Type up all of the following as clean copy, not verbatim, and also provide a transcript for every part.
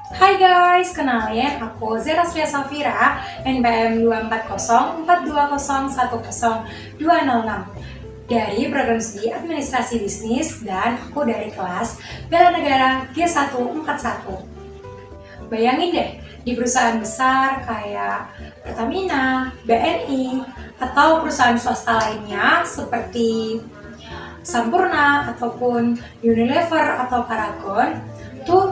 Hai guys, kenalin aku Zera Sria Safira, NPM 24042010206 dari Program Studi Administrasi Bisnis dan aku dari kelas Bela Negara G141. Bayangin deh, di perusahaan besar kayak Pertamina, BNI, atau perusahaan swasta lainnya seperti Sampurna ataupun Unilever atau Paragon,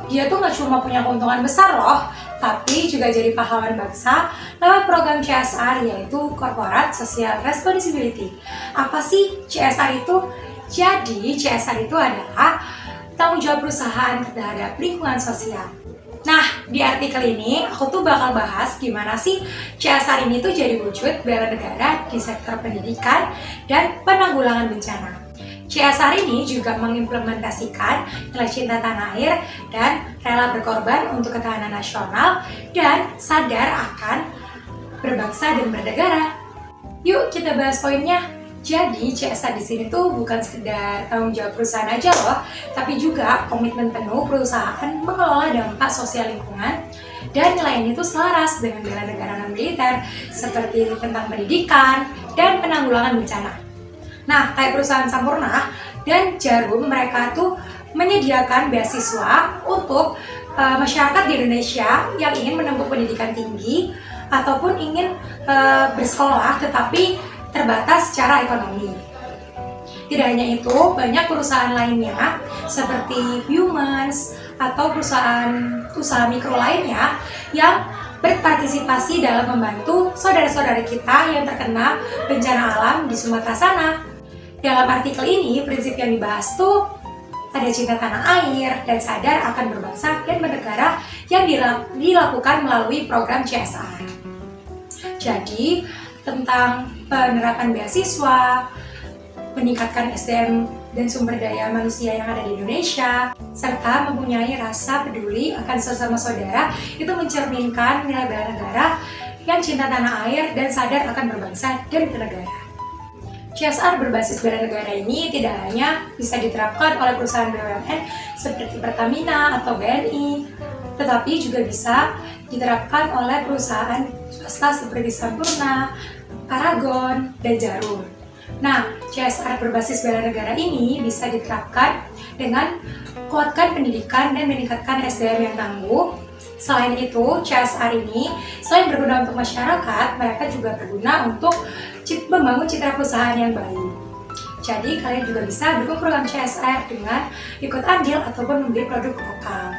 dia tuh nggak cuma punya keuntungan besar loh, tapi juga jadi pahlawan bangsa lewat program CSR, yaitu Corporate Social Responsibility. Apa sih CSR itu? Jadi CSR itu adalah tanggung jawab perusahaan terhadap lingkungan sosial. Nah, di artikel ini aku tuh bakal bahas gimana sih CSR ini tuh jadi wujud bela negara di sektor pendidikan dan penanggulangan bencana. CSR ini juga mengimplementasikan nilai cinta tanah air dan rela berkorban untuk ketahanan nasional dan sadar akan berbangsa dan bernegara. Yuk kita bahas poinnya. Jadi CSR di sini tuh bukan sekedar tanggung jawab perusahaan aja loh, tapi juga komitmen penuh perusahaan mengelola dampak sosial lingkungan dan nilai ini tuh selaras dengan bela negara non-militer seperti tentang pendidikan dan penanggulangan bencana. Nah, kayak perusahaan Sampurna dan Jarum, mereka tuh menyediakan beasiswa untuk masyarakat di Indonesia yang ingin menempuh pendidikan tinggi ataupun ingin bersekolah tetapi terbatas secara ekonomi. Tidak hanya itu, banyak perusahaan lainnya seperti Humans atau perusahaan usaha mikro lainnya yang berpartisipasi dalam membantu saudara-saudara kita yang terkena bencana alam di Sumatera sana. Dalam artikel ini, prinsip yang dibahas tuh ada cinta tanah air dan sadar akan berbangsa dan bernegara yang dilakukan melalui program CSR. Jadi, tentang penerapan beasiswa, meningkatkan SDM dan sumber daya manusia yang ada di Indonesia, serta mempunyai rasa peduli akan sesama saudara, itu mencerminkan nilai bela negara yang cinta tanah air dan sadar akan berbangsa dan bernegara. CSR berbasis bela negara ini tidak hanya bisa diterapkan oleh perusahaan BUMN seperti Pertamina atau BNI, tetapi juga bisa diterapkan oleh perusahaan swasta seperti Sampurna, Paragon, dan Jarum. Nah, CSR berbasis bela negara ini bisa diterapkan dengan kuatkan pendidikan dan meningkatkan SDM yang tangguh. Selain itu, CSR ini selain berguna untuk masyarakat, mereka juga berguna untuk membangun citra perusahaan yang baik. Jadi, kalian juga bisa dukung program CSR dengan ikut andil ataupun membeli produk lokal.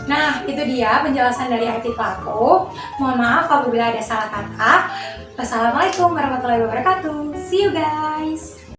Nah, itu dia penjelasan dari artikel aku. Mohon maaf apabila ada salah kata. Wassalamualaikum warahmatullahi wabarakatuh. See you guys!